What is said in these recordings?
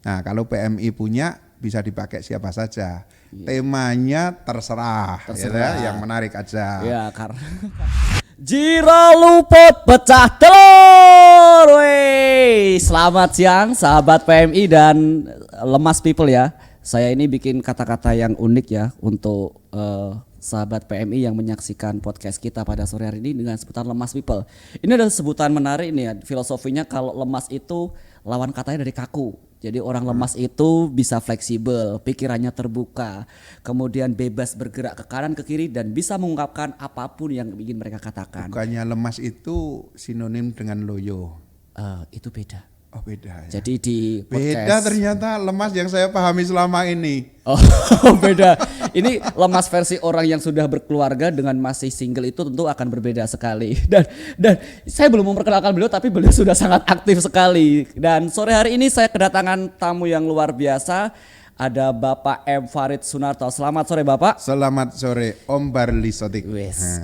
Nah, kalau PMI punya bisa dipakai siapa saja. Temanya terserah. Ya, yang menarik aja. Ya, karena Jiro Luput pecah telur. Wey. Selamat siang sahabat PMI dan Lemas People ya. Saya ini bikin kata-kata yang unik ya untuk sahabat PMI yang menyaksikan podcast kita pada sore hari ini dengan sebutan Lemas People. Ini adalah sebutan menarik nih ya. Filosofinya kalau lemas itu lawan katanya dari kaku. Jadi orang lemas itu bisa fleksibel, pikirannya terbuka, kemudian bebas bergerak ke kanan ke kiri dan bisa mengungkapkan apapun yang ingin mereka katakan. Bukannya lemas itu sinonim dengan loyo? Itu beda. Oh beda ya. Jadi di podcast beda ternyata lemas yang saya pahami selama ini. Oh beda. Ini lemas versi orang yang sudah berkeluarga dengan masih single itu tentu akan berbeda sekali. Dan saya belum memperkenalkan beliau tapi beliau sudah sangat aktif sekali. Dan sore hari ini saya kedatangan tamu yang luar biasa. Ada Bapak M. Farid Sunarto. Selamat sore Bapak. Selamat sore Om Barli Sotik.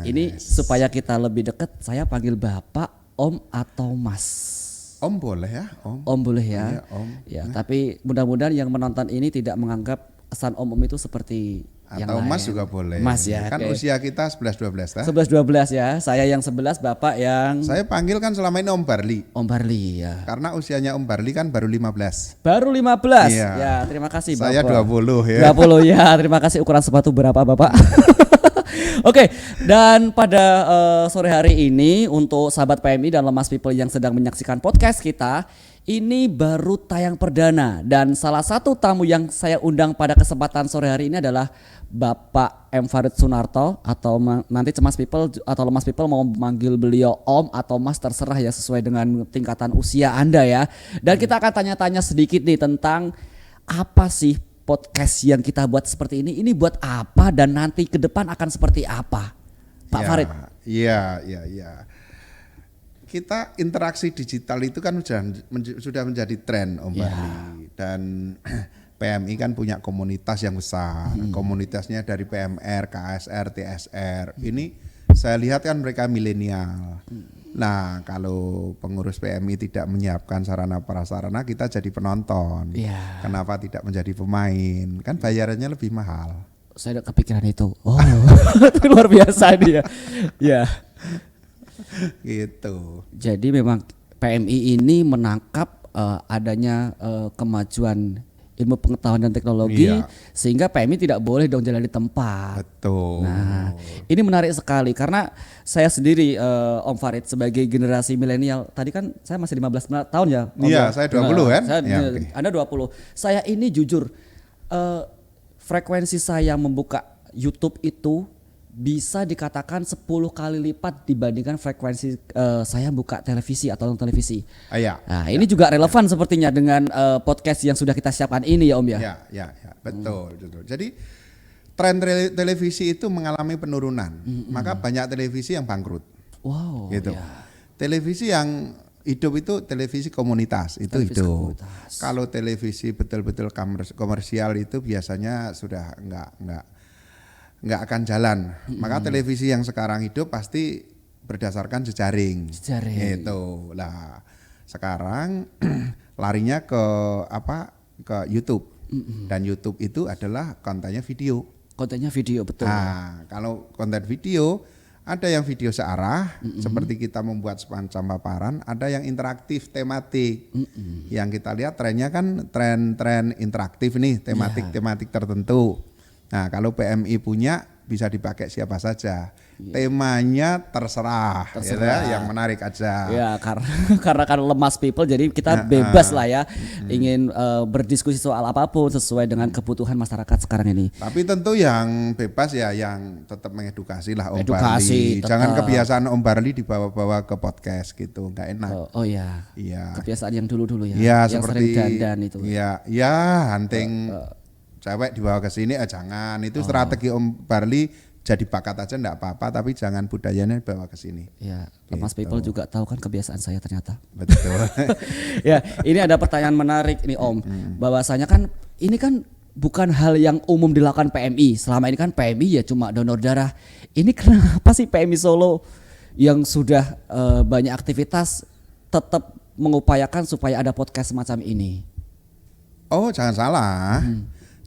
Ini supaya kita lebih dekat saya panggil Bapak, Om atau Mas. Om boleh ya, Om. Om boleh ya. Iya, Om. Ya, tapi mudah-mudahan yang menonton ini tidak menganggap kesan Om itu seperti yang atau lain. Mas juga boleh. Mas ya. Kan okay. usia kita 11-12 ya. 11-12 ya. Saya yang 11, Bapak yang Saya panggil kan selama ini Om Barli. Om Barli ya. Karena usianya Om Barli kan baru 15. Baru 15. Iya. Ya, terima kasih Bapak. Saya 20 ya. 20 ya. Terima kasih. Ukuran sepatu berapa Bapak? Oke, dan pada sore hari ini untuk sahabat PMI dan Lemas People yang sedang menyaksikan podcast kita, ini baru tayang perdana dan salah satu tamu yang saya undang pada kesempatan sore hari ini adalah Bapak M. Farid Sunarto atau nanti Cemas People atau Lemas People mau memanggil beliau Om atau Mas terserah ya sesuai dengan tingkatan usia Anda ya. Dan kita akan tanya-tanya sedikit nih tentang apa sih podcast yang kita buat seperti ini buat apa dan nanti ke depan akan seperti apa, Pak Farid? Iya. Kita interaksi digital itu kan sudah menjadi tren Om Barli. Dan PMI kan punya komunitas yang besar. Komunitasnya dari PMR, KSR, TSR. Ini saya lihat kan mereka milenial. Nah, kalau pengurus PMI tidak menyiapkan sarana prasarana, kita jadi penonton. Yeah. Kenapa tidak menjadi pemain? Kan bayarannya lebih mahal. Saya udah kepikiran itu. Oh, itu luar biasa dia. Ya. Gitu. Jadi memang PMI ini menangkap adanya kemajuan ilmu pengetahuan dan teknologi sehingga PMI tidak boleh dong jalan di tempat. Betul. Nah, ini menarik sekali karena saya sendiri Om Farid sebagai generasi milenial, tadi kan saya masih 15 tahun ya. Iya, saya 20 kan? Anda 20. Saya ini jujur frekuensi saya membuka YouTube itu bisa dikatakan 10 kali lipat dibandingkan frekuensi saya buka televisi atau nonton televisi. Nah, ini juga relevan sepertinya dengan podcast yang sudah kita siapkan ini ya Om ya. Ya, betul. Jadi tren televisi itu mengalami penurunan. Maka banyak televisi yang bangkrut. Wow. Gitu. Ya. Televisi yang hidup itu televisi komunitas itu televisi hidup. Komunitas. Kalau televisi betul-betul komersial itu biasanya sudah nggak akan jalan. Maka televisi yang sekarang hidup pasti berdasarkan jejaring. Gitu. Lah sekarang larinya ke YouTube. Dan YouTube itu adalah kontennya video. Kontennya video betul. Nah, kalau konten video ada yang video searah seperti kita membuat semacam paparan, ada yang interaktif tematik. Yang kita lihat trennya kan tren interaktif nih, tematik tertentu. Nah, kalau PMI punya bisa dipakai siapa saja. Temanya terserah. Ya, yang menarik aja. Ya, karena kan Lemas People jadi kita bebas lah ya ingin berdiskusi soal apapun sesuai dengan kebutuhan masyarakat sekarang ini. Tapi tentu yang bebas ya yang tetap mengedukasi lah Om Barli. Jangan kebiasaan Om Barli dibawa-bawa ke podcast gitu, nggak enak. Oh iya. Kebiasaan yang dulu-dulu ya. Iya, yang seperti sering dandan itu. Iya, hunting cewek dibawa ke sini jangan. Itu strategi Om Barli, jadi bakat aja enggak apa-apa tapi jangan budayanya dibawa ke sini. Ya, Lemas People juga tahu kan kebiasaan saya ternyata. Betul. Ya, ini ada pertanyaan menarik nih Om. Bahwasanya kan ini kan bukan hal yang umum dilakukan PMI. Selama ini kan PMI ya cuma donor darah. Ini kenapa sih PMI Solo yang sudah banyak aktivitas tetap mengupayakan supaya ada podcast semacam ini? Oh, jangan salah.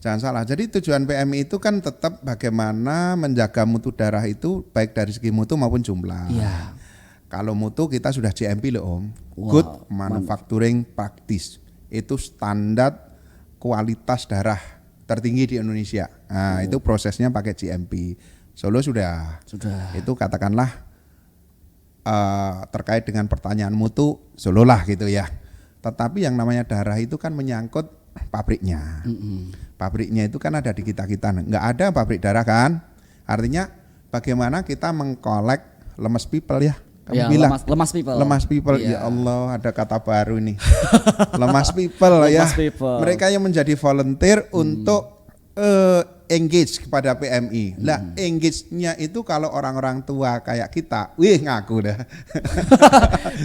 Jangan salah. Jadi tujuan PMI itu kan tetap bagaimana menjaga mutu darah itu baik dari segi mutu maupun jumlah. Iya. Kalau mutu kita sudah GMP loh Om. Wow, Good Manufacturing Practice. Itu standar kualitas darah tertinggi di Indonesia. Nah, itu prosesnya pakai GMP. Solo sudah. Itu katakanlah terkait dengan pertanyaan mutu Solo lah gitu ya. Tetapi yang namanya darah itu kan menyangkut pabriknya. Pabriknya itu kan ada di kita-kita. Nggak ada pabrik darah kan. Artinya bagaimana kita mengkolek lemas people ya. Kamu Ya, bilang lemas people. Ya Allah, ada kata baru nih. Lemas people ya. Lemas people. Mereka yang menjadi volunteer untuk engage kepada PMI. Lah engage-nya itu kalau orang-orang tua kayak kita, wih ngaku dah.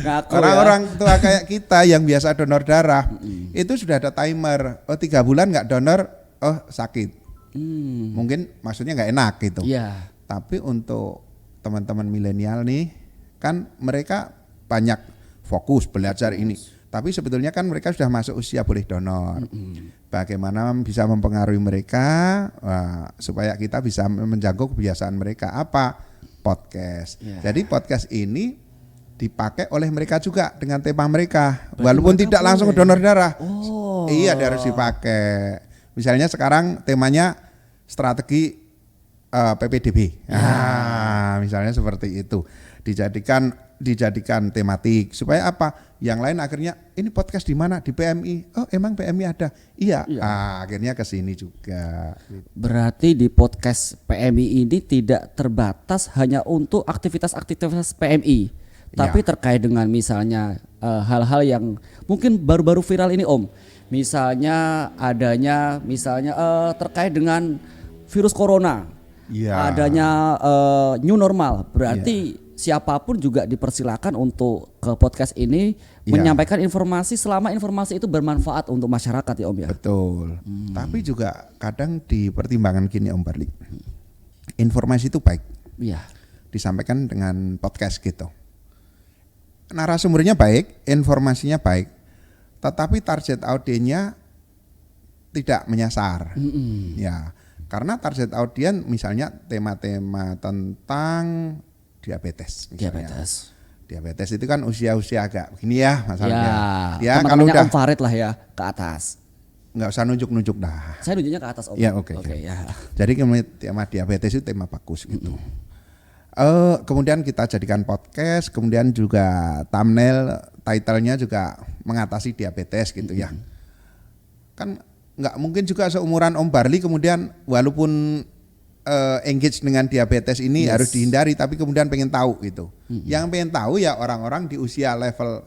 Ngaku Orang-orang tua kayak kita yang biasa donor darah, itu sudah ada timer. Oh 3 bulan nggak donor, oh sakit. Mungkin maksudnya nggak enak gitu. Iya. Tapi untuk teman-teman milenial nih, kan mereka banyak fokus belajar ini. Tapi sebetulnya kan mereka sudah masuk usia boleh donor. Bagaimana bisa mempengaruhi mereka supaya kita bisa menjangkau kebiasaan mereka apa? Podcast. Jadi podcast ini dipakai oleh mereka juga dengan tema mereka. Walaupun tidak langsung donor darah. Iya, harus dipakai. Misalnya sekarang temanya strategi PPDB. Misalnya seperti itu. Dijadikan tematik supaya apa? Yang lain akhirnya ini podcast di mana? Di PMI. Oh, emang PMI ada? Iya. Akhirnya ke sini juga. Berarti di podcast PMI ini tidak terbatas hanya untuk aktivitas-aktivitas PMI, tapi terkait dengan misalnya hal-hal yang mungkin baru-baru viral ini Om. Misalnya adanya terkait dengan virus corona. Adanya new normal. Berarti siapapun juga dipersilakan untuk ke podcast ini menyampaikan informasi selama informasi itu bermanfaat untuk masyarakat ya Om ya. Betul. Tapi juga kadang dipertimbangkan gini Om Barli. Informasi itu baik. Iya. Disampaikan dengan podcast gitu. Narasumbernya baik, informasinya baik. Tetapi target audiennya tidak menyasar. Ya. Karena target audien misalnya tema-tema tentang diabetes misalnya. Diabetes itu kan usia-usia agak begini ya masalahnya. Ya kalau udah Om Farid lah ya ke atas. Nggak usah nunjuk-nunjuk dah. Saya nunjuknya ke atas Om. Ya oke. Ya. Jadi tema diabetes itu tema bagus gitu. Kemudian kita jadikan podcast, kemudian juga thumbnail, title-nya juga mengatasi diabetes gitu ya. Kan nggak mungkin juga seumuran Om Barli kemudian walaupun engage dengan diabetes ini harus dihindari, tapi kemudian pengen tahu gitu. Yang pengen tahu ya orang-orang di usia level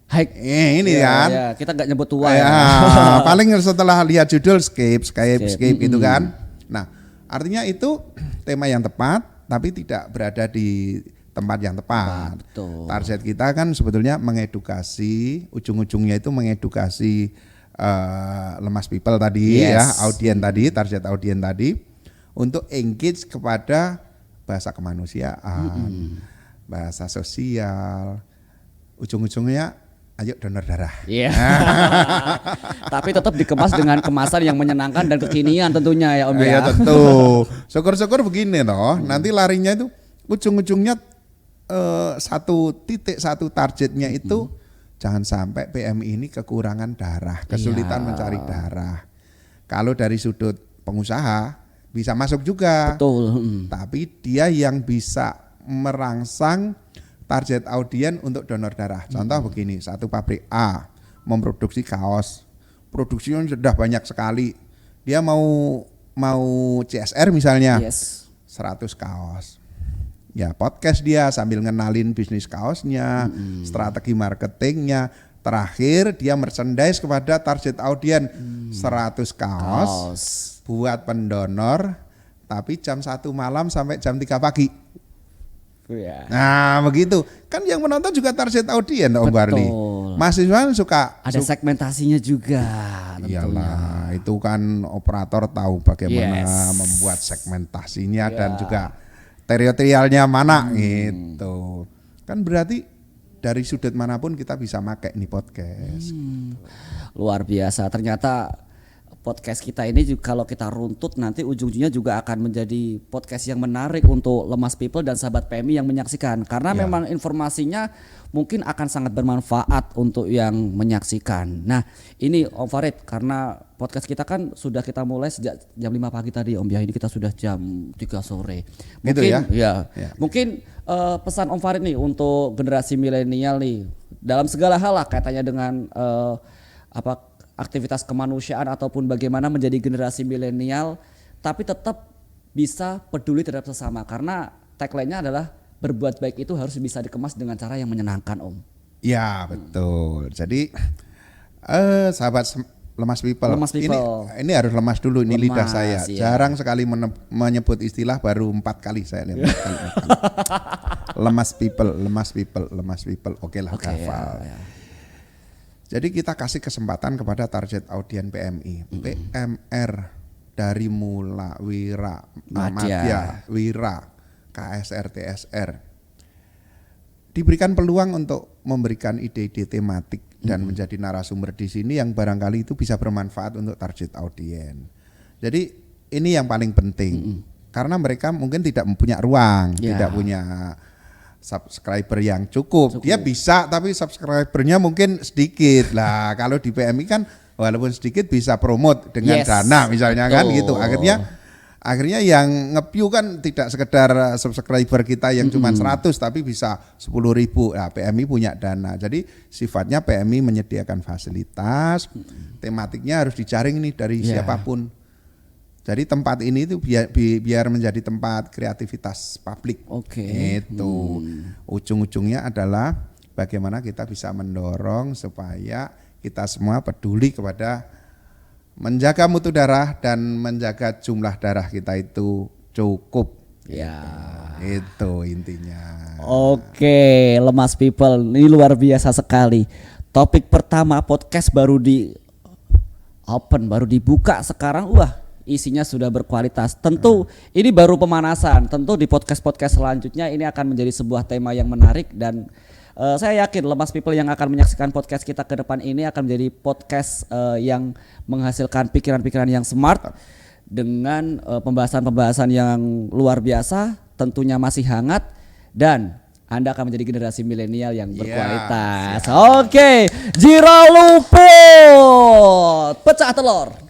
high ini kan. Ya, kita nggak nyebut tua ya. Paling setelah lihat judul skip gitu kan. Nah, artinya itu tema yang tepat, tapi tidak berada di tempat yang tepat. Betul. Target kita kan sebetulnya mengedukasi, ujung-ujungnya itu mengedukasi lemas people tadi ya, audien tadi, target audien tadi untuk engage kepada bahasa kemanusiaan, bahasa sosial, ujung-ujungnya ayo donor darah. Iya. Tapi tetap dikemas dengan kemasan yang menyenangkan dan kekinian tentunya ya Om ya. Iya tentu. Syukur-syukur begini toh, nanti larinya itu ujung-ujungnya satu targetnya itu jangan sampai PMI ini kekurangan darah, kesulitan mencari darah. Kalau dari sudut pengusaha bisa masuk juga. Betul. Tapi dia yang bisa merangsang target audien untuk donor darah. Contoh begini, satu pabrik A memproduksi kaos. Produksinya sudah banyak sekali. Dia mau CSR misalnya. 100 kaos. Ya, podcast dia sambil ngenalin bisnis kaosnya, strategi marketingnya. Terakhir dia merchandise kepada target audien 100 kaos buat pendonor, tapi jam 1 malam sampai jam 3 pagi. Nah begitu, kan yang menonton juga target audien Om Barli. Mahasiswa suka ada segmentasinya juga. Iyalah, itu kan operator tahu bagaimana membuat segmentasinya dan juga teritorialnya mana gitu. Kan berarti dari sudut manapun kita bisa pakai nih podcast. Luar biasa. Ternyata podcast kita ini juga kalau kita runtut nanti ujung-ujungnya juga akan menjadi podcast yang menarik untuk Lemas People dan sahabat PMI yang menyaksikan karena memang informasinya mungkin akan sangat bermanfaat untuk yang menyaksikan. Nah, ini Om Farid karena podcast kita kan sudah kita mulai sejak jam 5 pagi tadi Om ya, ini kita sudah jam 3 sore. Mungkin ya? Mungkin pesan Om Farid nih untuk generasi milenial nih dalam segala hal lah kaitannya dengan aktivitas kemanusiaan ataupun bagaimana menjadi generasi milenial tapi tetap bisa peduli terhadap sesama karena tagline-nya adalah berbuat baik itu harus bisa dikemas dengan cara yang menyenangkan Om. Ya betul. Jadi sahabat Lemas People, ini harus lemas dulu ini lidah saya. Ya. Jarang sekali menyebut istilah baru 4 kali saya lihat. Lemas People. Oke lah hafal. Ya. Jadi kita kasih kesempatan kepada target audien PMI, PMR dari Mula, Wira, Madya, Wira, KSR, TSR. Diberikan peluang untuk memberikan ide-ide tematik dan menjadi narasumber di sini yang barangkali itu bisa bermanfaat untuk target audien. Jadi ini yang paling penting karena mereka mungkin tidak punya ruang, tidak punya subscriber yang cukup. Dia bisa tapi subscribernya mungkin sedikit lah. Kalau di PMI kan walaupun sedikit bisa promote dengan dana misalnya kan gitu. Akhirnya yang nge-view kan tidak sekedar subscriber kita yang cuma 100 tapi bisa 10.000. Nah, PMI punya dana. Jadi sifatnya PMI menyediakan fasilitas, tematiknya harus dijaring nih dari siapapun. Jadi tempat ini itu biar menjadi tempat kreativitas publik. Itu ujung-ujungnya adalah bagaimana kita bisa mendorong supaya kita semua peduli kepada menjaga mutu darah dan menjaga jumlah darah kita itu cukup. Ya, itu intinya. Oke, Lemas People, ini luar biasa sekali. Topik pertama podcast baru baru dibuka sekarang. Isinya sudah berkualitas. Tentu ini baru pemanasan. Tentu di podcast-podcast selanjutnya ini akan menjadi sebuah tema yang menarik dan saya yakin Lemas People yang akan menyaksikan podcast kita ke depan ini akan menjadi podcast yang menghasilkan pikiran-pikiran yang smart dengan pembahasan-pembahasan yang luar biasa, tentunya masih hangat dan Anda akan menjadi generasi milenial yang berkualitas. Oke, Jiro Luput, pecah telur.